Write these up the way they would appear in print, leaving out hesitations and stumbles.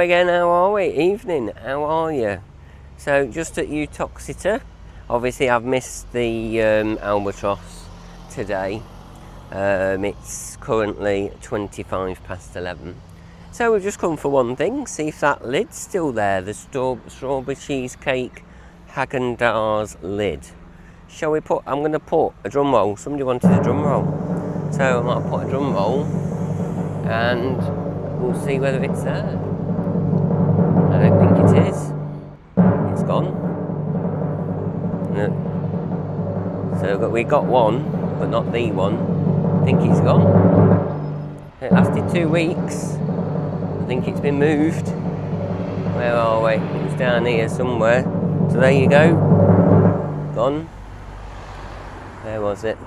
again, how are we? Evening, how are you? So just at Utoxeter, obviously I've missed the albatross today. It's currently 11:25. So we've just come for one thing, see if that lid's still there, the strawberry cheesecake Häagen-Dazs lid. Shall we put, I'm going to put a drum roll, somebody wanted a drum roll. So I might put a drum roll and we'll see whether it's there. I don't think it is. It's gone. No. So we got one, but not the one. I think it's gone. It lasted 2 weeks. I think it's been moved. Where are we? It's down here somewhere. So there you go. Gone. Where was it?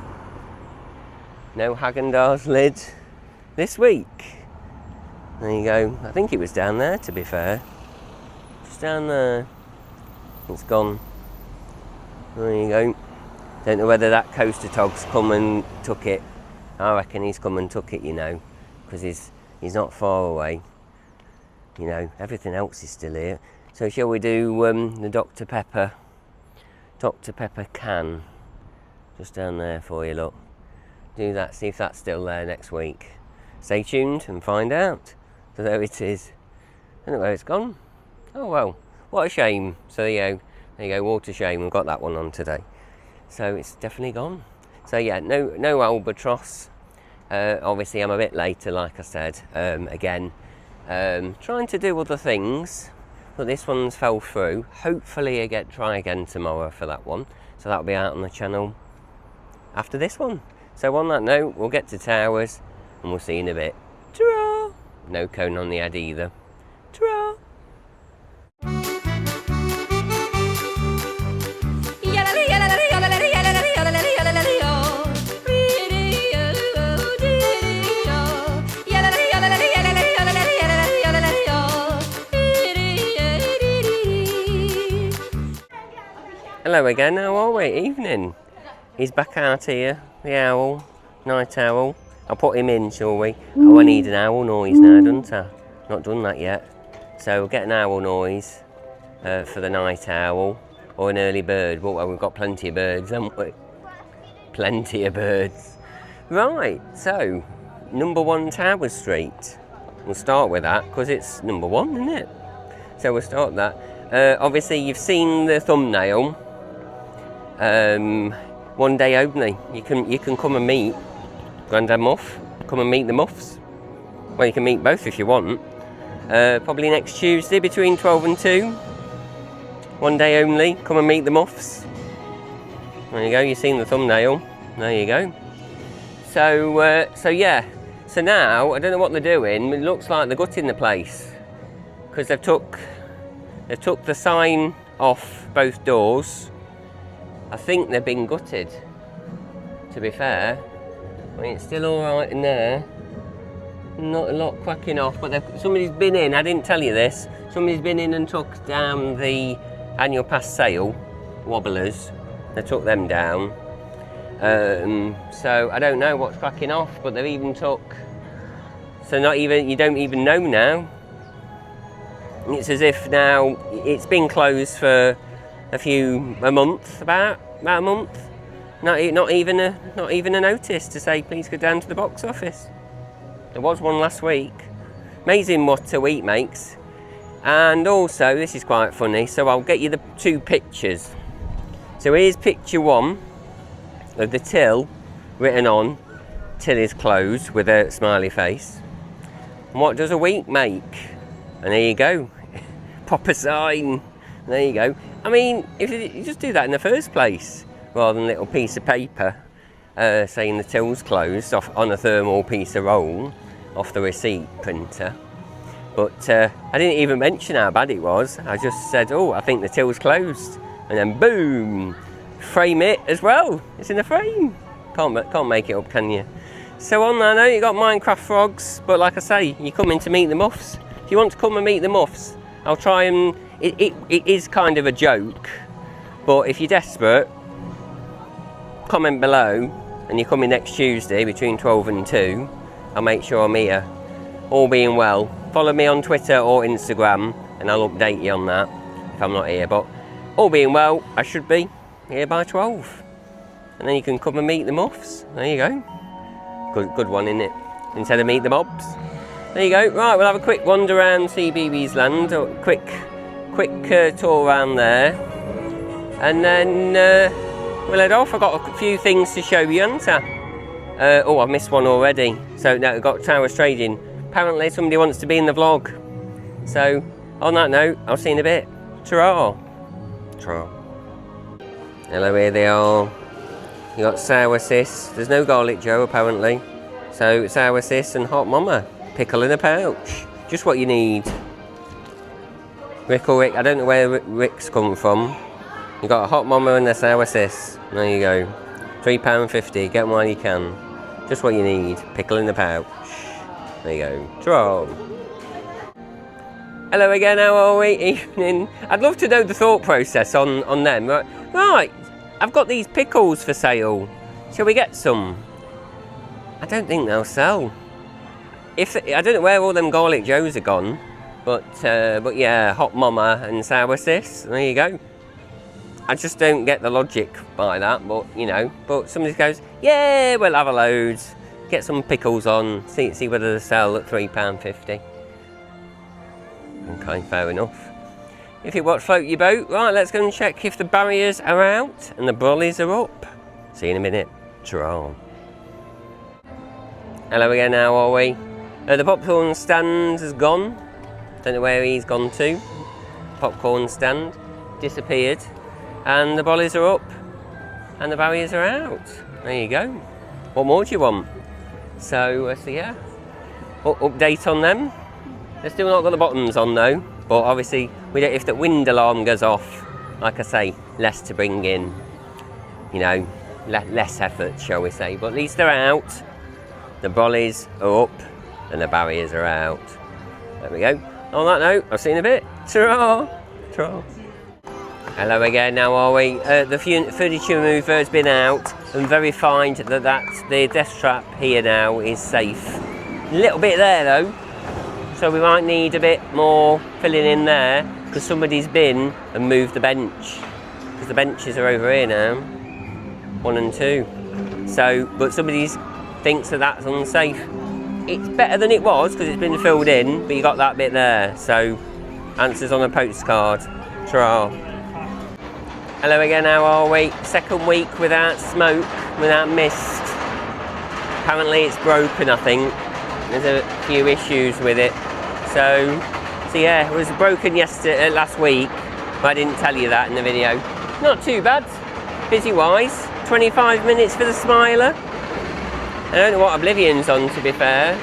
No Häagen-Dazs lid this week. There you go. I think it was down there, to be fair. Just down there. It's gone. There you go. Don't know whether that coaster tog's come and took it. I reckon he's come and took it, you know, because he's not far away. You know, everything else is still here. So shall we do the Dr. Pepper can? Just down there for you, look. Do that, see if that's still there next week. Stay tuned and find out. So there it is. I don't know where it's gone. Oh well, what a shame. So there you go, water shame, we've got that one on today. So it's definitely gone. So yeah, no albatross. Obviously I'm a bit later, like I said, again. Trying to do other things, but this one's fell through. Hopefully try again tomorrow for that one. So that'll be out on the channel after this one. So on that note, we'll get to Towers and we'll see you in a bit. Ta-ra! No cone on the head either. Ta-ra! Hello again, how are we? Evening. He's back out here, the owl, night owl. I'll put him in, shall we? Oh, I need an owl noise now, don't I? Not done that yet. So we'll get an owl noise for the night owl, or an early bird. Well, we've got plenty of birds, haven't we? Plenty of birds. Right, so, number 1 Tower Street. We'll start with that, because it's number 1, isn't it? So we'll start that. Obviously, you've seen the thumbnail. One day only. You can come and meet Grandad Muff. Come and meet the Muffs. Well, you can meet both if you want. Probably next Tuesday between 12 and 2. One day only. Come and meet the Muffs. There you go. You've seen the thumbnail. There you go. So yeah. So now I don't know what they're doing. It looks like they're gutting the place because they've took the sign off both doors. I think they've been gutted, to be fair. I mean, it's still all right in there. Not a lot cracking off, but somebody's been in, I didn't tell you this, somebody's been in and took down the annual pass sale wobblers. They took them down. So I don't know what's cracking off, but they've even took, so you don't even know now. It's as if now it's been closed for a month, about a month. Not even a notice to say please go down to the box office. There was one last week. Amazing what a week makes. And also, this is quite funny, so I'll get you the 2 pictures. So here's picture 1 of the till written on, till is closed with a smiley face. And what does a week make? And there you go. Proper sign. There you go. I mean, if you just do that in the first place, rather than a little piece of paper saying the till's closed off on a thermal piece of roll off the receipt printer. But I didn't even mention how bad it was. I just said, oh, I think the till's closed. And then boom, frame it as well. It's in a frame. Can't make it up, can you? So on that note, you got Minecraft frogs, but like I say, you come in to meet the Muffs. If you want to come and meet the Muffs, I'll try and, it is kind of a joke, but if you're desperate, comment below and you're coming next Tuesday between 12 and 2, I'll make sure I'm here. All being well, follow me on Twitter or Instagram, and I'll update you on that if I'm not here. But all being well, I should be here by 12. And then you can come and meet the Muffs. There you go. Good one, isn't it? Instead of meet the mobs. There you go. Right, we'll have a quick wander around CBeebies Land. Or quick tour around there. And then we'll head off. I've got a few things to show you, haven't I? Oh, I've missed one already. So now we've got Towers Trading. Apparently somebody wants to be in the vlog. So on that note, I'll see you in a bit. Ta-ra. Ta-ra. Hello, here they are. You got Sour Sis. There's no Garlic Joe apparently. So Sour Sis and Hot Mama. Pickle in a pouch. Just what you need. Rick or Rick. I don't know where Rick's come from. You got a Hot Mama and a Sour Sis. There you go. £3.50. Get them while you can. Just what you need. Pickle in the pouch. There you go. Ta-ra. Hello again, how are we? Evening. I'd love to know the thought process on them. Right, I've got these pickles for sale. Shall we get some? I don't think they'll sell. I don't know where all them Garlic Joes are gone, but yeah, Hot Mama and Sour Sis. There you go. I just don't get the logic by that, but you know. But somebody goes, yeah, we'll have a load. Get some pickles on. See whether they sell at £3.50. Okay, fair enough. If you want to float your boat, right, let's go and check if the barriers are out and the brollies are up. See you in a minute. Ta-ra. Hello again, how are we? The popcorn stand has gone. Don't know where he's gone to. Popcorn stand disappeared. And the brollies are up. And the barriers are out. There you go. What more do you want? So yeah. Update on them. They've still not got the bottoms on though, but obviously if the wind alarm goes off, like I say, less to bring in, you know, less effort, shall we say, but at least they're out, the brollies are up, and the barriers are out. There we go. On that note, I'll see you in a bit. Ta-ra! Ta-ra! Hello again, how are we? The furniture mover has been out and verified that the death trap here now is safe. A little bit there though. So we might need a bit more filling in there because somebody's been and moved the bench because the benches are over here now, 1 and 2. So, but somebody thinks that's unsafe. It's better than it was because it's been filled in, but you got that bit there. So, answers on a postcard. Ta-ra. Hello again, how are we? Second week without smoke, without mist. Apparently it's broken, I think. There's a few issues with it. So yeah, it was broken last week, but I didn't tell you that in the video. Not too bad, busy-wise. 25 minutes for the Smiler. I don't know what Oblivion's on, to be fair.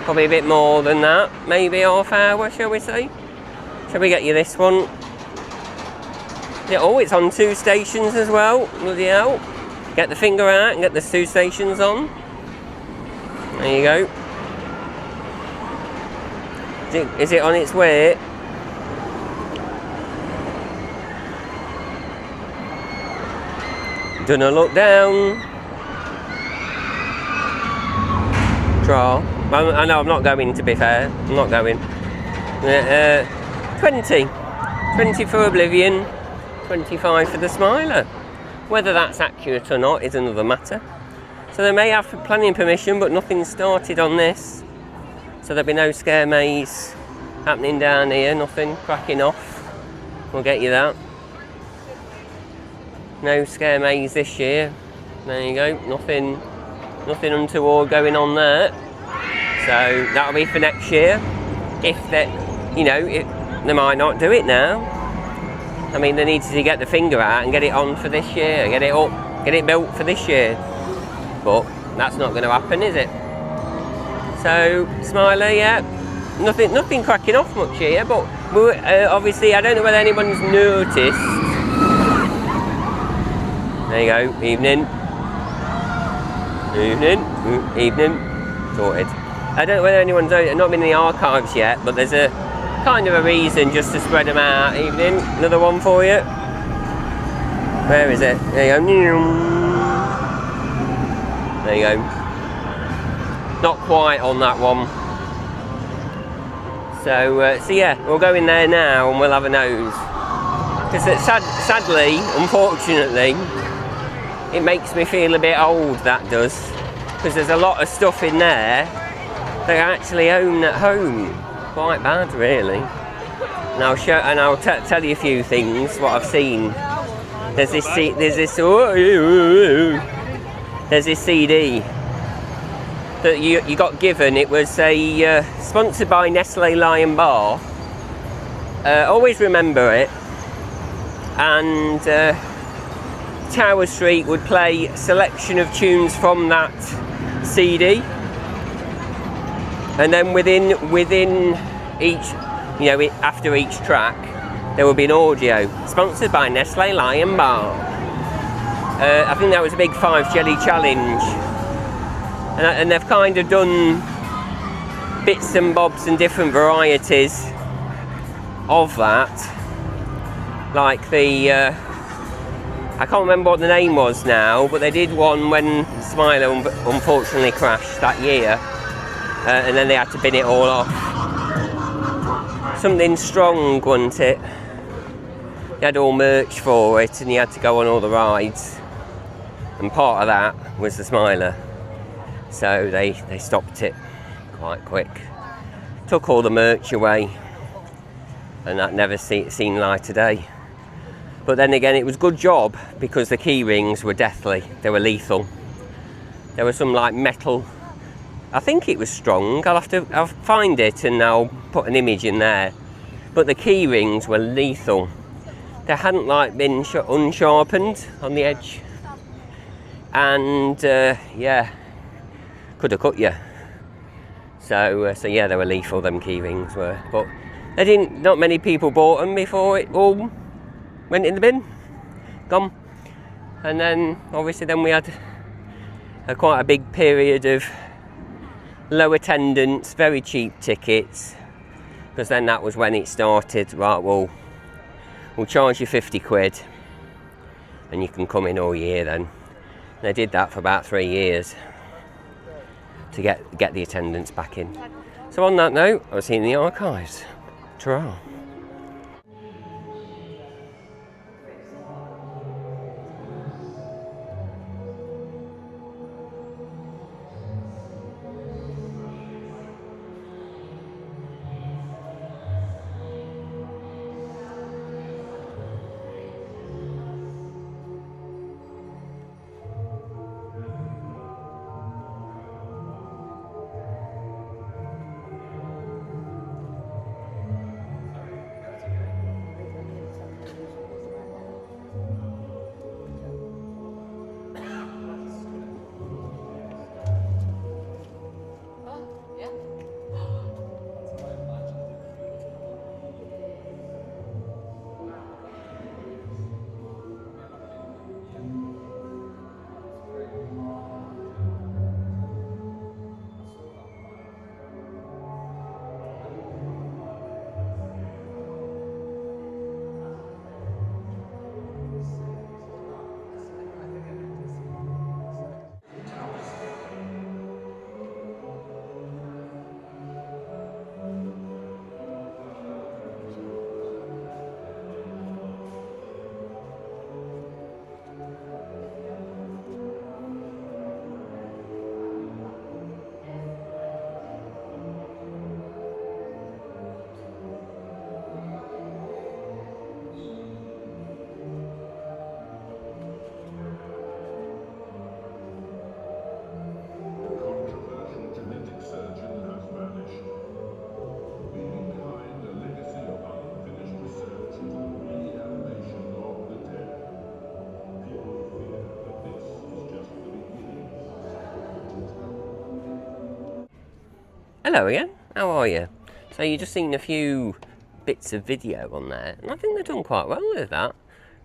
Probably a bit more than that, maybe half hour, shall we say? Shall we get you this one? Yeah, oh, it's on 2 stations as well. Bloody hell. Get the finger out and get the 2 stations on. There you go. Is it on its way? Gonna look down. Draw. I know I'm not going, to be fair. I'm not going. 20 for Oblivion, 25 for the Smiler. Whether that's accurate or not is another matter. So they may have planning permission, but nothing's started on this. So there'll be no scare maze happening down here, nothing cracking off. We'll get you that. No scare maze this year. There you go, nothing untoward going on there. So that'll be for next year. If they, you know, they might not do it now. I mean, they need to get the finger out and get it on for this year, get it up, get it built for this year. But that's not going to happen, is it? So, Smiler, yeah, nothing cracking off much here, but obviously I don't know whether anyone's noticed. There you go, evening, sorted. I don't know whether anyone's noticed, not been in the archives yet, but there's a kind of a reason just to spread them out. Evening, another one for you. Where is it? There you go. There you go. Not quite on that one. So yeah, we'll go in there now and we'll have a nose. Because sadly, unfortunately, it makes me feel a bit old, that does. Because there's a lot of stuff in there that I actually own at home. Quite bad, really. And I'll tell you a few things, what I've seen. There's this CD that you got given. It was a sponsored by Nestle Lion Bar. Always remember it. And Tower Street would play a selection of tunes from that CD, and then within each, after each track, there would be an audio sponsored by Nestle Lion Bar. I think that was a big 5 jelly challenge, and they've kind of done bits and bobs and different varieties of that. Like the, I can't remember what the name was now, but they did one when Smiler unfortunately crashed that year, and then they had to bin it all off. Something strong, wasn't it? They had all merch for it, and you had to go on all the rides, and part of that was the Smiler. So they stopped it quite quick. Took all the merch away, and that never seen light of day. But then again, it was a good job because the key rings were deathly. They were lethal. There was some like metal. I think it was strong. I'll find it and I'll put an image in there. But the key rings were lethal. They hadn't like been unsharpened on the edge. And yeah, could have cut you. So yeah, they were lethal. Them key rings were. But not many people bought them before it all went in the bin, gone. And then obviously we had quite a big period of low attendance, very cheap tickets, because then that was when it started. Right, we'll charge you 50 quid and you can come in all year then. And they did that for about 3 years to get the attendance back in. So on that note, I'll see you in the archives. Ta-ra. Hello again, how are you? So you've just seen a few bits of video on there, and I think they've done quite well with that.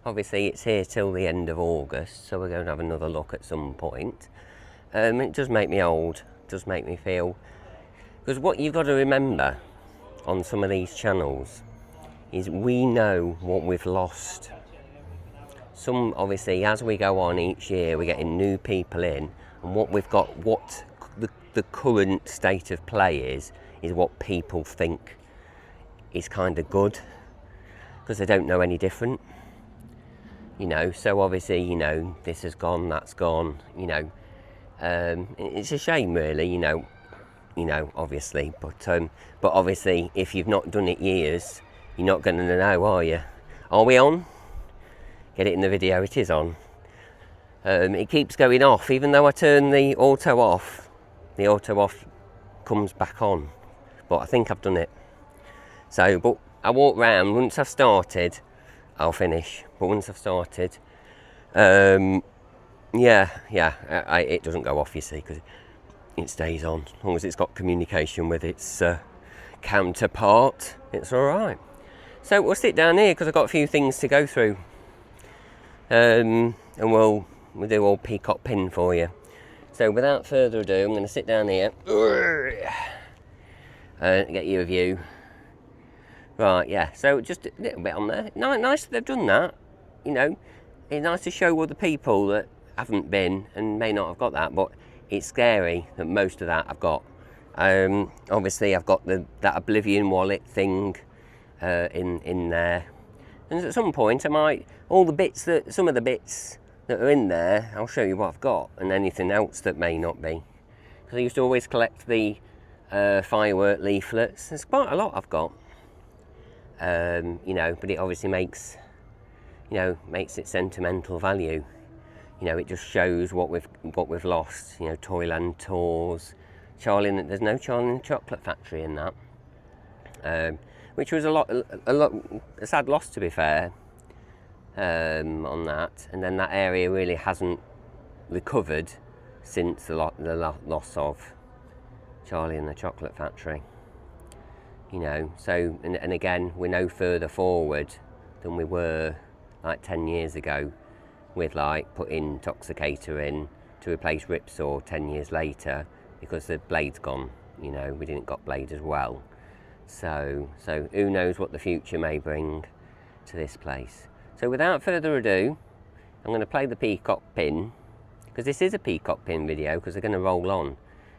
Obviously it's here till the end of August, so we're going to have another look at some point. It does make me old, it does make me feel, because what you've got to remember on some of these channels is we know what we've lost. Some, obviously, as we go on each year, we're getting new people in, and what we've got, what the current state of play is what people think. is kind of good, because they don't know any different, you know. So obviously, you know, this has gone, that's gone, you know. It's a shame, really, you know, obviously, but obviously, if you've not done it years, you're not going to know, are you? Are we on? Get it in the video. It is on. It keeps going off, even though I turn the auto off. The auto off comes back on, but I think I've done it. So, but I walk round. Once I've started, I'll finish. But once I've started, it doesn't go off, you see, because it stays on. As long as it's got communication with its counterpart, it's all right. So we'll sit down here because I've got a few things to go through, and we'll do all Peacock pin for you. So without further ado, I'm going to sit down here and get you a view. Right, yeah. So just a little bit on there. Nice that they've done that. You know, it's nice to show other people that haven't been and may not have got that, but it's scary that most of that I've got. Obviously, I've got that Oblivion wallet thing in there, and at some point I might some of the bits that are in there, I'll show you what I've got, and anything else that may not be. Because I used to always collect the firework leaflets. There's quite a lot I've got, you know, but it obviously makes it sentimental value. You know, it just shows what we've lost. You know, Toyland tours, there's no Charlie and the Chocolate Factory in that, which was a sad loss, to be fair, on that. And then that area really hasn't recovered since the loss of Charlie and the Chocolate Factory. You know, so and again, we're no further forward than we were like 10 years ago, with like putting Toxicator in to replace Ripsaw 10 years later, because the blade's gone. You know, we didn't got blade as well. So who knows what the future may bring to this place. So without further ado, I'm going to play the Peacock pin, because this is a Peacock pin video, because they're going to roll on.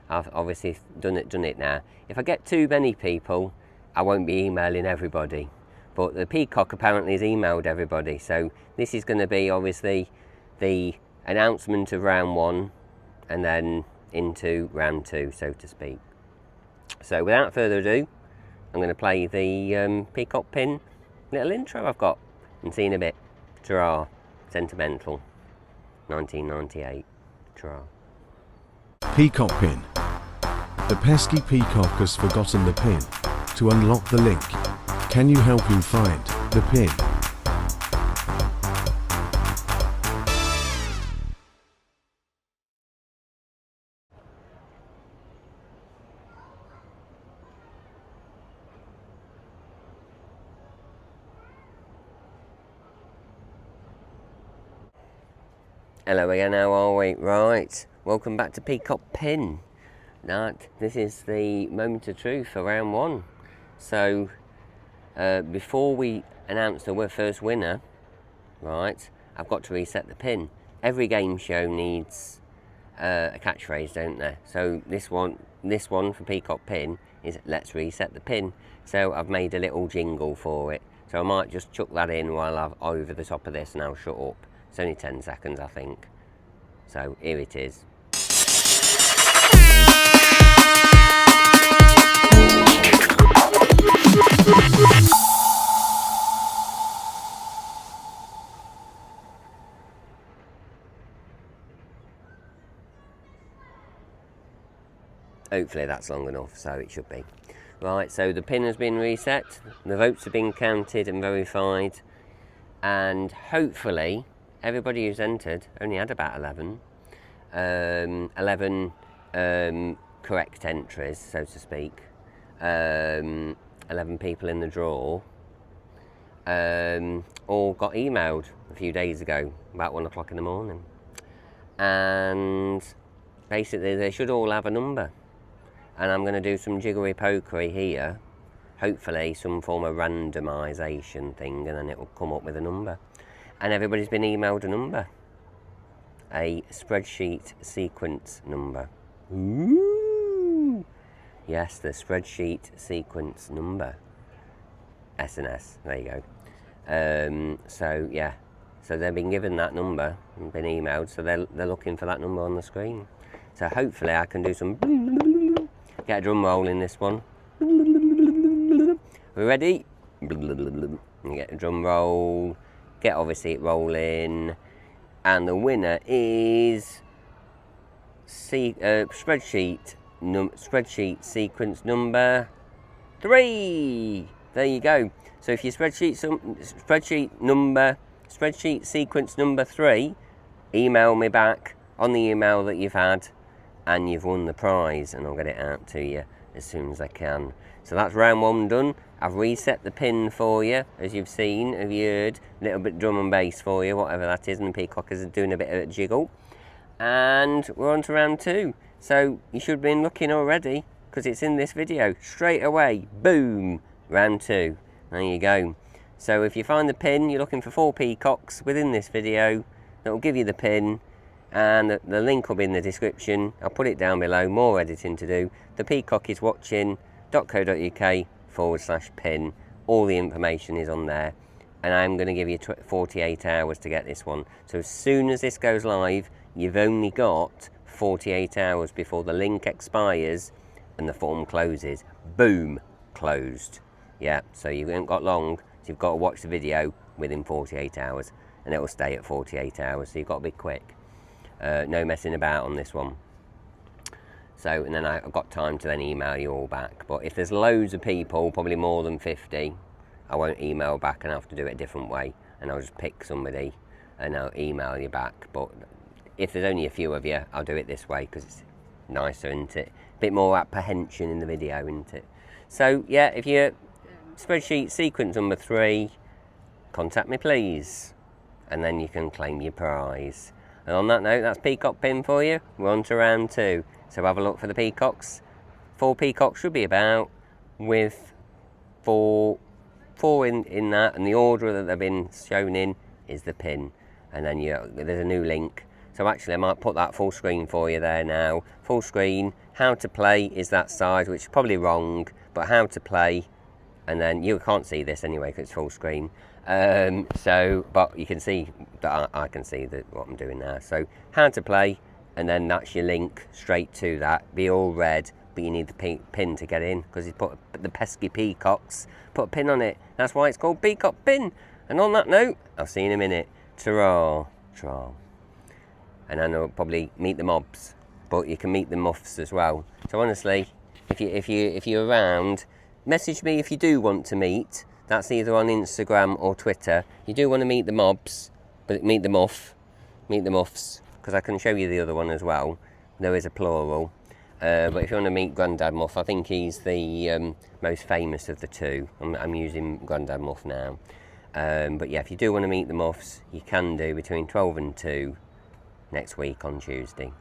I've obviously done it now. If I get too many people, I won't be emailing everybody. But the Peacock apparently has emailed everybody, so this is going to be obviously the announcement of round 1 and then into round 2, so to speak. So without further ado, I'm going to play the Peacock pin little intro I've got, and see in a bit. Ta-ra. Sentimental. 1998. Ta-ra. Peacock pin. The pesky Peacock has forgotten the pin. To unlock the link, can you help him find the pin? Hello again, how are we? Right, welcome back to Peacock pin. This is the moment of truth for round 1. So before we announce the first winner, right, I've got to reset the pin. Every game show needs a catchphrase, don't they? So this one for Peacock pin is let's reset the pin. So I've made a little jingle for it. So I might just chuck that in while I'm over the top of this, and I'll shut up. It's only 10 seconds, I think. So here it is. Hopefully that's long enough, so it should be. Right, so the pin has been reset, the votes have been counted and verified, and hopefully everybody who's entered only had about 11 correct entries, so to speak. 11 people in the draw all got emailed a few days ago, about 1 o'clock in the morning, and basically they should all have a number, and I'm going to do some jiggery pokery here, hopefully some form of randomisation thing, and then it will come up with a number. And everybody's been emailed a number, a spreadsheet sequence number. Ooh! Yes, the spreadsheet sequence number. SNS. There you go. So yeah, so they've been given that number and been emailed, so they're looking for that number on the screen. So hopefully I can do some get a drum roll in this one. We ready? Get a drum roll. Get obviously it rolling, and the winner is spreadsheet sequence number 3. There you go. So if your spreadsheet sequence number 3, email me back on the email that you've had, and you've won the prize, and I'll get it out to you as soon as I can. So that's round 1 done. I've reset the pin for you, as you've seen, have you heard? A little bit drum and bass for you, whatever that is, and the Peacock is doing a bit of a jiggle. And we're on to round 2. So you should have been looking already, because it's in this video. Straight away, boom, round 2. There you go. So if you find the pin, you're looking for 4 peacocks within this video, that will give you the pin, and the link will be in the description. I'll put it down below, more editing to do. The Peacock is watching.co.uk/pin. All the information is on there, and I'm going to give you 48 hours to get this one. So as soon as this goes live, you've only got 48 hours before the link expires and the form closes. Boom, closed. Yeah, so you haven't got long, so you've got to watch the video within 48 hours, and it will stay at 48 hours, so you've got to be quick. No messing about on this one. So, and then I've got time to then email you all back. But if there's loads of people, probably more than 50, I won't email back, and I'll have to do it a different way, and I'll just pick somebody and I'll email you back. But if there's only a few of you, I'll do it this way, because it's nicer, isn't it? A bit more apprehension in the video, isn't it? So yeah, if you're spreadsheet sequence number 3, contact me please, and then you can claim your prize. And on that note, that's Peacock pin for you. We're on to round 2. So have a look for the peacocks. 4 peacocks should be about, with four in that, and the order that they've been shown in is the pin. And then there's a new link. So actually I might put that full screen for you there now. Full screen, how to play is that side, which is probably wrong, but how to play, and then you can't see this anyway because it's full screen. But you can see that I can see what I'm doing now. So how to play, and then that's your link straight to that. Be all red, but you need the pin to get in, because he's put the pesky peacocks, put a pin on it. That's why it's called Peacock Pin. And on that note, I'll see you in a minute. Ta-ra, ta-ra. And then I'll probably meet the mobs, but you can meet the muffs as well. So honestly, if you're around, message me if you do want to meet. That's either on Instagram or Twitter. You do want to meet the mobs, but meet the muffs, because I can show you the other one as well. There is a plural. But if you want to meet Grandad Muff, I think he's the most famous of the two. I'm using Grandad Muff now. But yeah, if you do want to meet the muffs, you can do between 12 and 2 next week on Tuesday.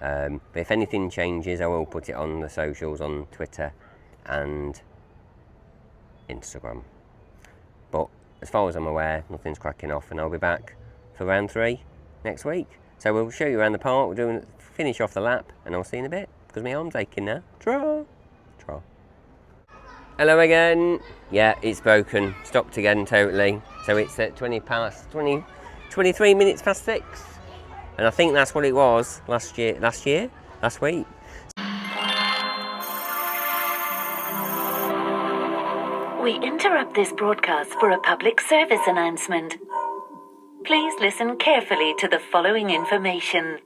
But if anything changes, I will put it on the socials on Twitter and Instagram. But as far as I'm aware, nothing's cracking off, and I'll be back for round 3 next week. So we'll show you around the park. We'll finish off the lap, and I'll see you in a bit, because my arm's aching now. Tra! Tra. Hello again. Yeah, it's broken. Stopped again totally. So it's at 23 minutes past 6. And I think that's what it was last week. We interrupt this broadcast for a public service announcement. Please listen carefully to the following information.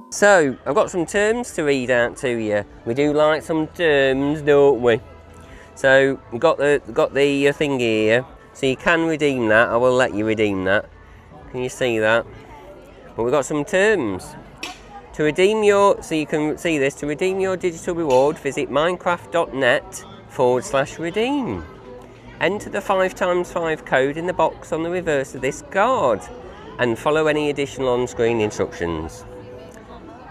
So, I've got some terms to read out to you. We do like some terms, don't we? So, we've got the thing here. So you can redeem that. I will let you redeem that. Can you see that? But we've got some terms. To redeem your, so you can see this, to redeem your digital reward, visit minecraft.net/redeem. Enter the 5x5 code in the box on the reverse of this card, and follow any additional on-screen instructions.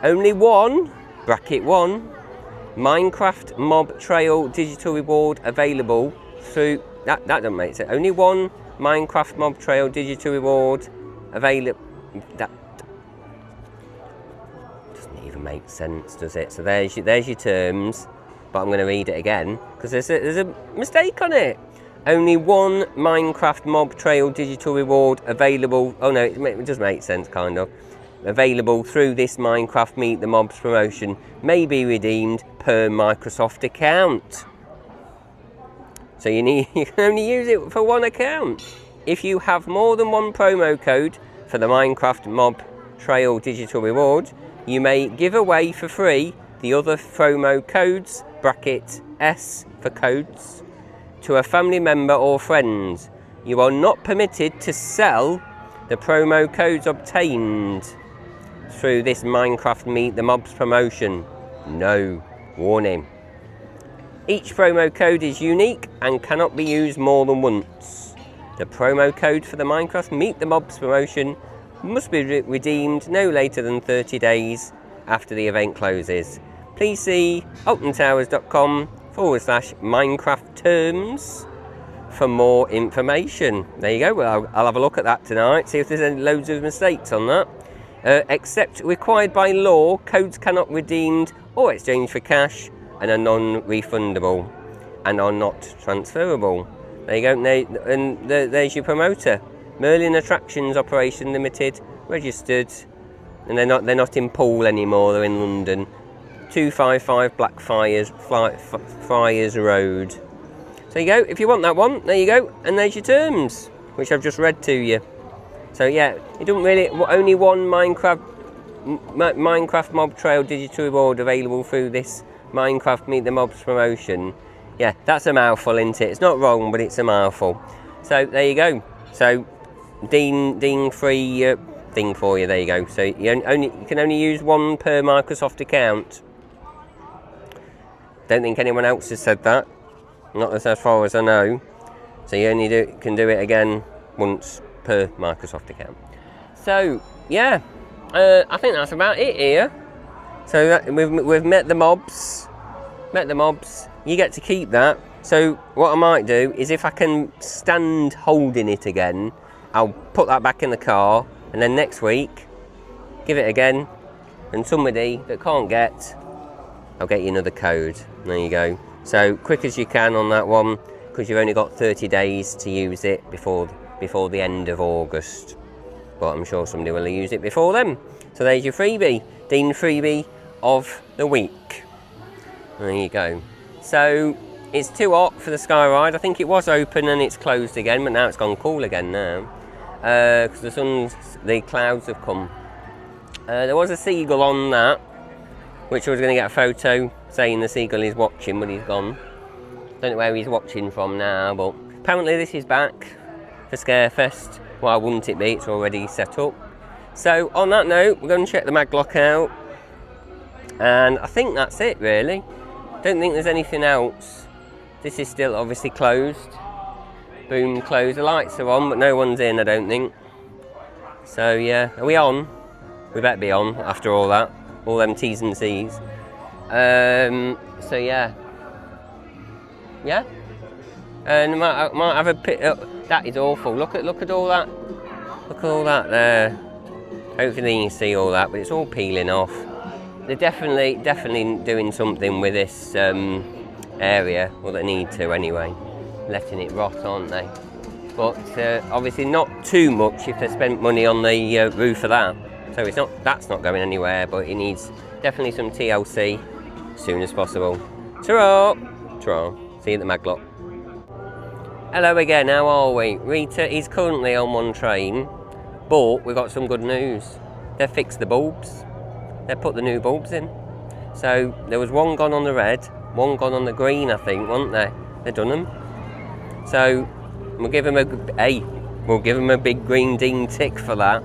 Only one, bracket 1, Minecraft Mob Trail digital reward available through, that doesn't make sense. Only one Minecraft Mob Trail digital reward available, that doesn't even make sense, does it? So there's your terms, but I'm going to read it again, because there's a mistake on it. Only one Minecraft Mob Trail digital reward available. Oh no, it does make sense, kind of. Available through this Minecraft Meet the Mobs promotion may be redeemed per Microsoft account. So you can only use it for one account. If you have more than one promo code for the Minecraft Mob Trail digital reward, you may give away for free the other promo codes, bracket S for codes, to a family member or friend. You are not permitted to sell the promo codes obtained through this Minecraft Meet the Mobs promotion. No. Warning. Each promo code is unique and cannot be used more than once. The promo code for the Minecraft Meet the Mobs promotion must be redeemed no later than 30 days after the event closes. Please see altontowers.com/Minecraft terms for more information. There you go. Well, I'll have a look at that tonight, see if there's any loads of mistakes on that. Except required by law, codes cannot be redeemed or exchanged for cash and are non-refundable and are not transferable. There you go. And there's your promoter. Merlin Attractions Operation Limited, registered, and they're not in Poole anymore. They're in London. 255 Blackfriars Road. So there you go. If you want that one, there you go. And there's your terms, which I've just read to you. So yeah, it doesn't really. Only one Minecraft Mob Trail digital reward available through this Minecraft Meet the Mobs promotion. Yeah, that's a mouthful, isn't it? It's not wrong, but it's a mouthful. So there you go. So Dean free thing for you. There you go. So you can only use one per Microsoft account. Don't think anyone else has said that. Not as far as I know. So you only can do it again once per Microsoft account. So yeah, I think that's about it here. So we've met the mobs. You get to keep that. So what I might do is, if I can stand holding it again, I'll put that back in the car, and then next week give it again, and somebody that can't get, I'll get you another code. There you go. So quick as you can on that one, because you've only got 30 days to use it before the end of August. But I'm sure somebody will use it before then. So there's your freebie, Dean freebie of the week. There you go. So it's too hot for the sky ride. I think it was open and it's closed again, but now it's gone cool again now, because the clouds have come. There was a seagull on that, which I was going to get a photo saying the seagull is watching, but he's gone. Don't know where he's watching from now, but apparently this is back for Scarefest. Why wouldn't it be? It's already set up. So on that note, we're going to check the maglock out, and I think that's it really. Don't think there's anything else. This is still obviously closed. Boom, closed. The lights are on, but no one's in, I don't think. So yeah, are we on? We better be on after all that. All them T's and C's. So yeah. Yeah? And I might have a pit. That is awful. Look at all that. Look at all that there. Hopefully you can see all that, but it's all peeling off. They're definitely doing something with this area. Well, they need to anyway. Letting it rot, aren't they? But obviously not too much if they spent money on the roof of that. So that's not going anywhere, but it needs definitely some TLC as soon as possible. Ta-ra! Ta-ra. See you at the maglock. Hello again, how are we? Rita is currently on one train, but we've got some good news. They've fixed the bulbs. They've put the new bulbs in. So there was one gone on the red, one gone on the green, I think, weren't they? They've done them. So we'll give them a big green ding tick for that.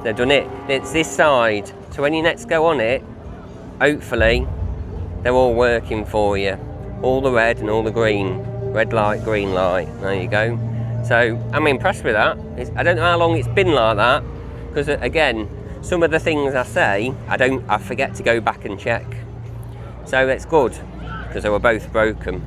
They've done it. It's this side. So when you next go on it, hopefully they're all working for you. All the red and all the green. Red light, green light. There you go. So I'm impressed with that. I don't know how long it's been like that, because again, some of the things I say, I forget to go back and check. So that's good, because they were both broken.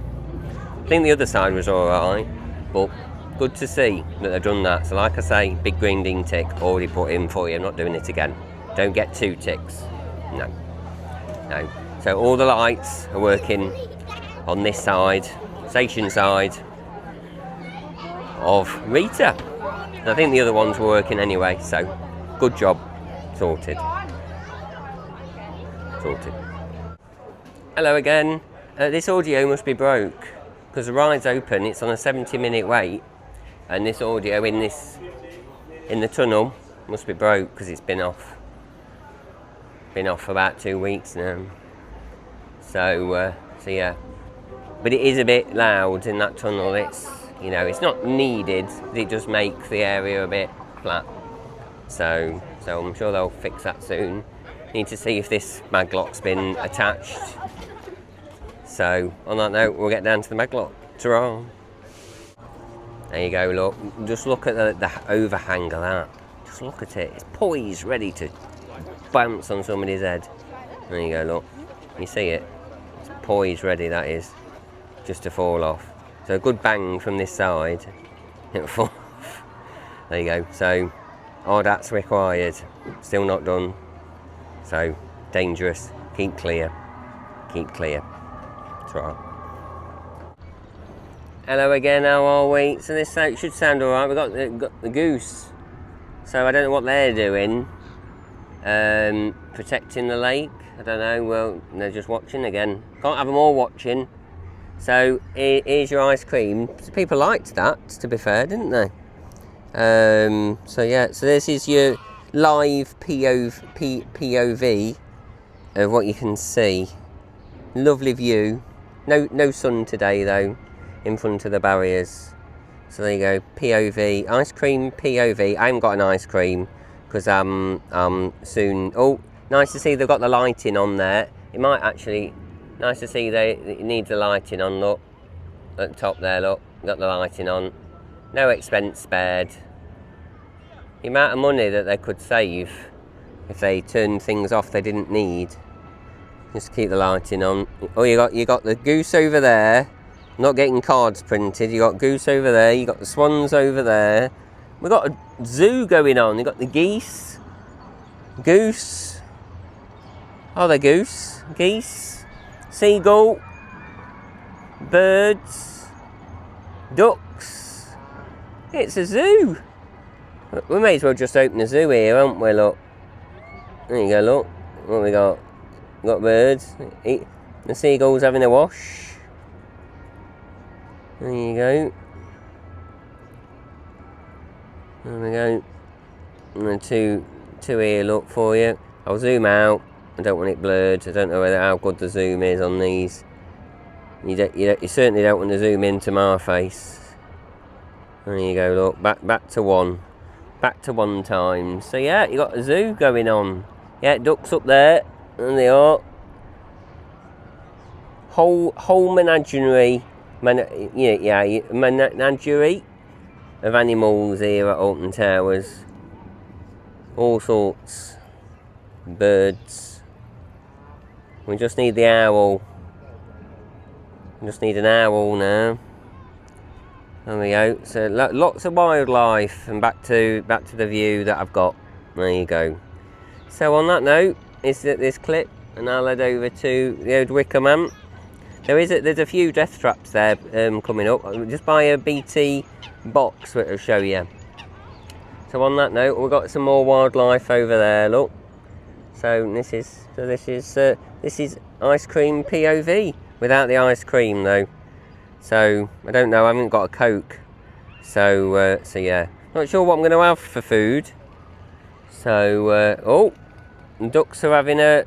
I think the other side was alright, but good to see that they've done that. So like I say, big green ding tick already put in for you. I'm not doing it again. Don't get 2 ticks. No. So all the lights are working on this side, station side, of Rita. I think the other ones were working anyway, so good job. Sorted. Hello again. This audio must be broke because the ride's open. It's on a 70-minute wait, and this audio in the tunnel must be broke because it's been off. Been off for about 2 weeks now. So yeah. But it is a bit loud in that tunnel. It's, you know, it's not needed. It does make the area a bit flat. So I'm sure they'll fix that soon. Need to see if this maglock's been attached. So on that note, we'll get down to the maglock. Ta-ra! There you go, look. Just look at the overhang of that. Just look at it. It's poised, ready to bounce on somebody's head. There you go, look. You see it? It's poised, ready, that is. Just to fall off. So a good bang from this side. It'll fall off. There you go. So RDAT's required. Still not done. So dangerous. Keep clear. Keep clear. That's right. Hello again, how are we? So this should sound alright. We've got the goose. So I don't know what they're doing. Protecting the lake. I don't know. Well, they're just watching again. Can't have them all watching. So here's your ice cream. People liked that, to be fair, didn't they? So yeah, so this is your live POV of what you can see. Lovely view. No sun today though, in front of the barriers. So there you go, POV, ice cream POV. I haven't got an ice cream because I'm soon. Oh, nice to see they've got the lighting on there. It might actually. Nice to see it needs the lighting on, look. At the top there, look. Got the lighting on. No expense spared. The amount of money that they could save if they turned things off they didn't need. Just keep the lighting on. Oh, you got the goose over there. Not getting cards printed. You got goose over there. You got the swans over there. We've got a zoo going on. You got the geese. Goose. Oh, they're goose. Geese. Seagull, birds, ducks. It's a zoo. We may as well just open a zoo here, haven't we? Look. There you go, look. What we got? We've got birds. The seagull's having a wash. There you go. There we go. And the two here, look, for you. I'll zoom out. I don't want it blurred. I don't know how good the zoom is on these. You certainly don't want to zoom into my face. There you go, look. Back to one. Back to one times. So yeah, you got a zoo going on. Yeah, ducks up there. And they are. Whole menagerie. Menagerie of animals here at Alton Towers. All sorts. Birds. We just need the owl. We just need an owl now. There we go. So lots of wildlife, and back to the view that I've got. There you go. So on that note, is this clip, and I'll head over to the old Wicker Man. There's a few death traps there coming up. Just buy a BT box which will show you. So on that note, we've got some more wildlife over there. Look. So this is ice cream POV without the ice cream though. So I don't know. I haven't got a Coke. So yeah, not sure what I'm going to have for food. So oh, the ducks are having a.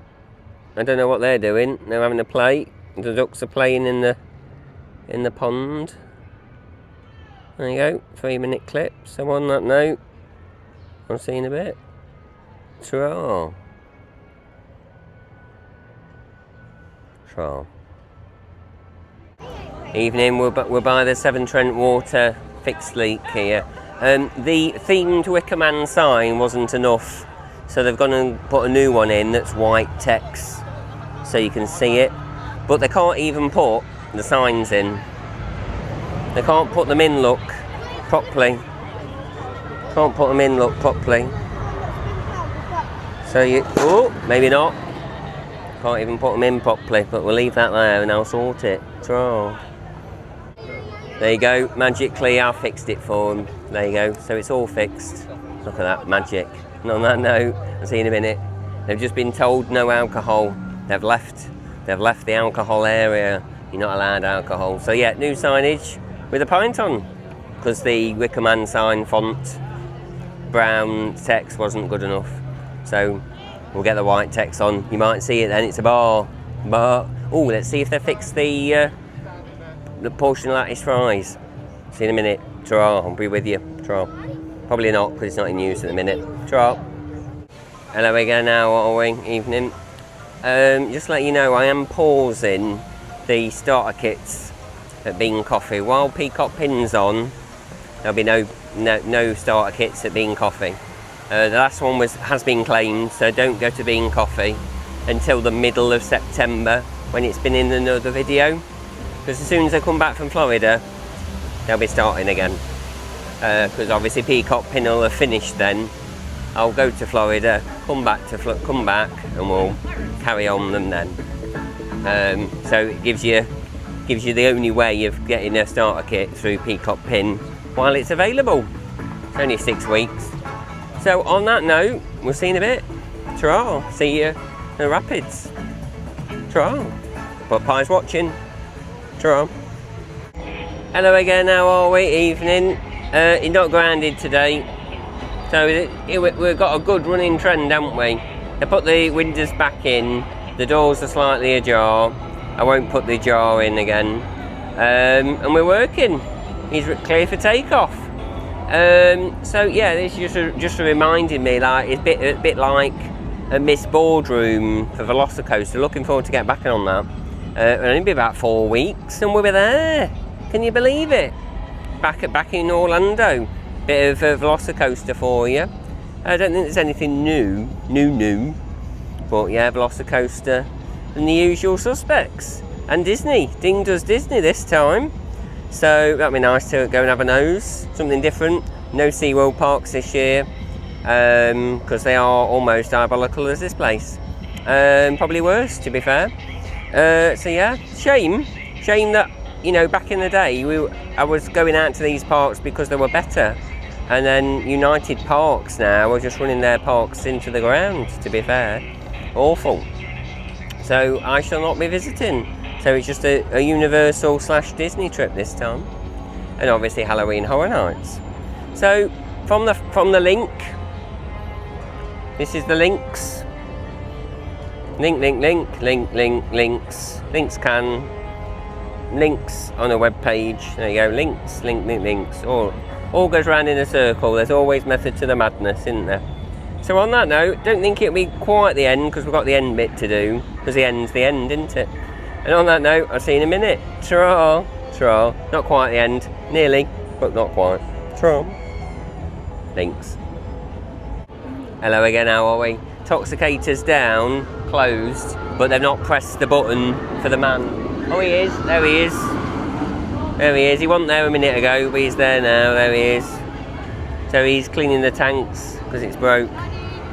I don't know what they're doing. They're having a play. The ducks are playing in the pond. There you go. 3-minute clip. So on that note, I'll see you in a bit. Ta-ra. Evening, we're by the Severn Trent water fixed leak here. The themed Wicker Man sign wasn't enough, so they've gone and put a new one in that's white text so you can see it, but they can't even put the signs in. They can't put them in, look, properly. Can't put them in, look, properly. So maybe not. Can't even put them in properly, but we'll leave that there and I'll sort it. Ta-ra. There you go, magically I fixed it for them. There you go, so it's all fixed. Look at that, magic. And on that note, I'll see you in a minute. They've just been told no alcohol. They've left the alcohol area. You're not allowed alcohol. So yeah, new signage with a pint on, because the Wicker Man sign font brown text wasn't good enough. So we'll get the white text on. You might see it then, it's a bar. Oh, let's see if they fix the portion lattice fries. See you in a minute. Ta-ra, I'll be with you. Ta-ra. Probably not, because it's not in use at the minute. Ta-ra. Hello again, how are we? Evening. Just to let you know, I am pausing the starter kits at Bean Coffee. While Peacock Pin's on, there'll be no starter kits at Bean Coffee. The last one has been claimed, so don't go to Bean Coffee until the middle of September, when it's been in another video. Because as soon as I come back from Florida, they'll be starting again. Because obviously Peacock Pin will have finished then. I'll go to Florida, come back, and we'll carry on them then. So it gives you the only way of getting a starter kit through Peacock Pin while it's available. It's only 6 weeks. So on that note, we'll see you in a bit. Ta-ra, see you in the Rapids. Ta-ra. But Pie's watching. Ta-ra. Hello again, how are we? Evening. You're not grounded today. So we've got a good running trend, haven't we? They put the windows back in, the doors are slightly ajar. I won't put the jar in again. And we're working. He's clear for takeoff. So yeah, this is just reminding me, like it's a bit like a Miss Boardroom for Velocicoaster. Looking forward to get back on that. It'll only be about 4 weeks and we'll be there. Can you believe it? Back in Orlando. Bit of a Velocicoaster for you. I don't think there's anything new. But yeah, Velocicoaster and the usual suspects. And Disney. Ding does Disney this time. So that'd be nice to go and have a nose. Something different. No SeaWorld parks this year. Because they are almost diabolical as this place. Probably worse, to be fair. So yeah, shame that, you know, back in the day I was going out to these parks because they were better, and then United Parks now are just running their parks into the ground, to be fair. Awful. So I shall not be visiting. So it's just a Universal / Disney trip this time, and obviously Halloween Horror Nights. So from the link, this is the links. Links on a web page. There you go, links. All goes round in a circle. There's always method to the madness, isn't there? So on that note, don't think it'll be quite the end, because we've got the end bit to do, because the end's the end, isn't it? And on that note, I'll see you in a minute. Ta-ra. Not quite the end, nearly, but not quite. Ta-ra. Links. Hello again, how are we? Toxicator's down, closed, but they've not pressed the button for the man. Oh, he is. There he is. He wasn't there a minute ago, but he's there now. There he is. So he's cleaning the tanks because it's broke.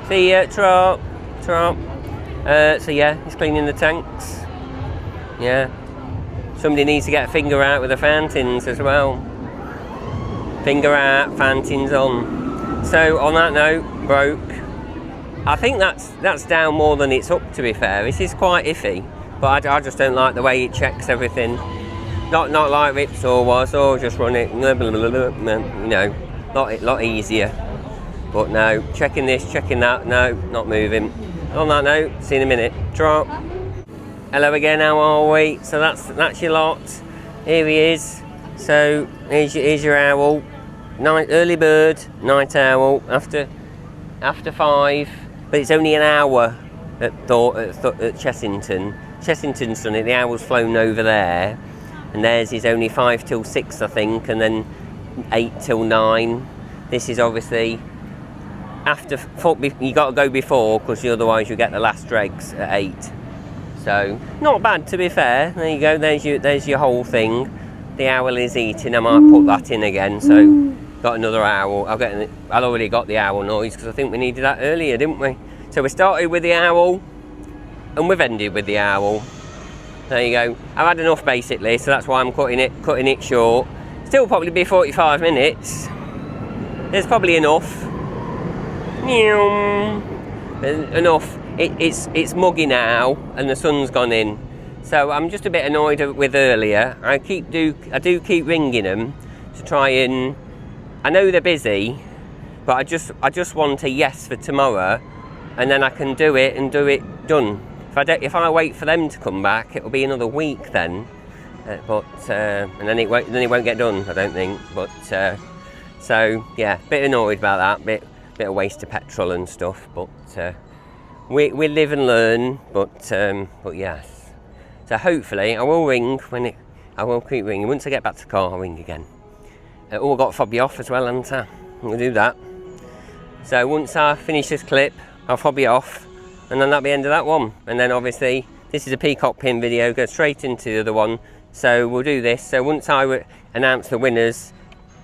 See ya, tra. So yeah, he's cleaning the tanks. Yeah. Somebody needs to get a finger out with the fountains as well. Finger out, fountains on. So on that note, broke. I think that's down more than it's up, to be fair. This is quite iffy, but I just don't like the way it checks everything. Not like Ripsaw was, or just run it, you know, lot easier. But no, checking this, checking that, no, not moving. On that note, see you in a minute. Drop. Hello again, how are we? So that's your lot. Here he is. So here's your owl. Early bird, night owl, after 5. But it's only an hour at Chessington. Chessington's done it, the hour's flown over there. And theirs is only 5 till 6, I think, and then 8 till 9. This is obviously after, you got to go before, because otherwise you get the last dregs at 8. So, not bad, to be fair. There you go, there's your whole thing. The owl is eating, I might put that in again, so got another owl. I'd already got the owl noise, because I think we needed that earlier, didn't we? So we started with the owl, and we've ended with the owl. There you go. I've had enough, basically, so that's why I'm cutting it short. Still probably be 45 minutes. There's probably enough. Enough. It's muggy now and the sun's gone in. So I'm just a bit annoyed with earlier. I do keep ringing them to try and... I know they're busy, but I just want a yes for tomorrow, and then I can do it and do it done. If I wait for them to come back, it'll be another week then. And then it won't get done, I don't think. But so yeah, bit annoyed about that. Bit of waste of petrol and stuff. But we live and learn. But yes. So hopefully I will ring I will keep ringing. Once I get back to the car, I'll ring again. I've got Fobby off as well, haven't I? We'll do that. So once I finish this clip, I'll Fobby off, and then that'll be the end of that one. And then obviously this is a Peacock pin video, go straight into the other one. So we'll do this. So once I announce the winners,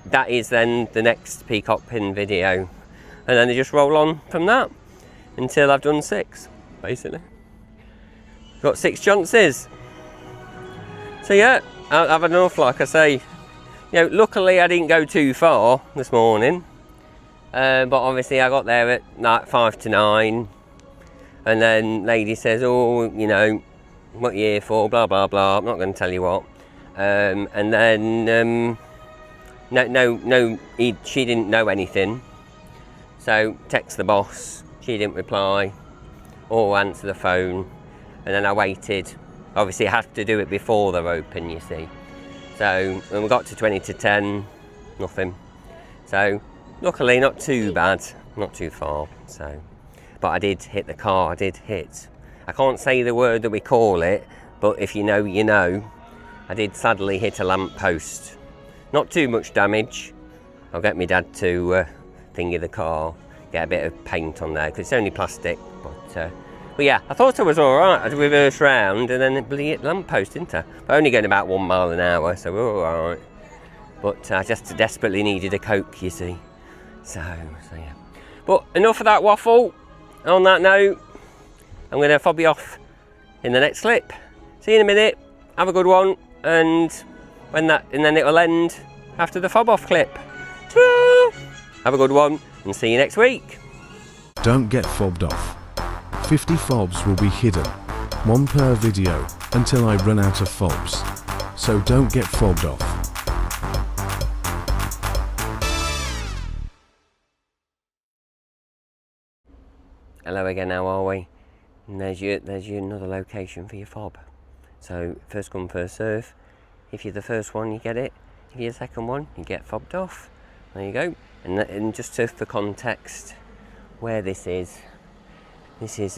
that is then the next Peacock pin video, and then they just roll on from that until I've done 6, basically. Got 6 chances. So yeah, I've had enough, like I say. Luckily I didn't go too far this morning, but obviously I got there at like 5 to 9, and then lady says, oh, what you here for, blah blah blah, I'm not going to tell you what, and then she didn't know anything, so text the boss, she didn't reply or answer the phone, and then I waited. Obviously I have to do it before they're open, you see. So when we got to 20 to 10, nothing. So luckily not too bad, not too far. So, but I did hit the car. I can't say the word that we call it, but if you know, you know. I did sadly hit a lamp post. Not too much damage. I'll get my dad to thingy the car, get a bit of paint on there because it's only plastic. But yeah, I thought I was all right. I'd reverse round and then it blew hit the lamp post, didn't I? But only going about 1 mile an hour, so we're all right. But I just desperately needed a Coke, you see. So yeah. But enough of that waffle. On that note, I'm going to Fobby off in the next clip. See you in a minute. Have a good one, and then it'll end after the fob off clip. Ta-ra! Have a good one, and see you next week. Don't get fobbed off. 50 fobs will be hidden, 1 per video, until I run out of fobs. So don't get fobbed off. Hello again, how are we? And there's your another location for your fob. So first come, first serve. If you're the first one, you get it. If you're the second one, you get fobbed off. There you go. And just for context, where this is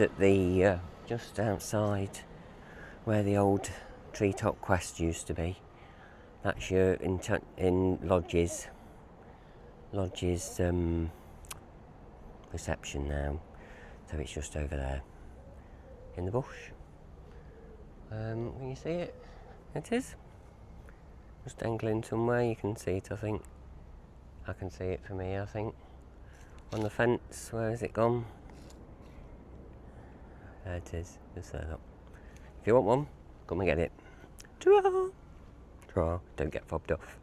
at the just outside where the old Treetop Quest used to be. That's your in Lodge's reception now. So it's just over there in the bush. Can you see it? It is. Just dangling somewhere, you can see it, I think. I can see it from here, I think. On the fence, where has it gone? There it is, just there, look. If you want one, come and get it. Ta-ra! Ta-ra, don't get fobbed off.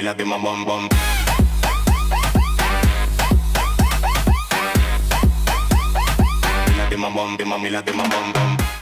La de ma bum bum. La de ma bum bum.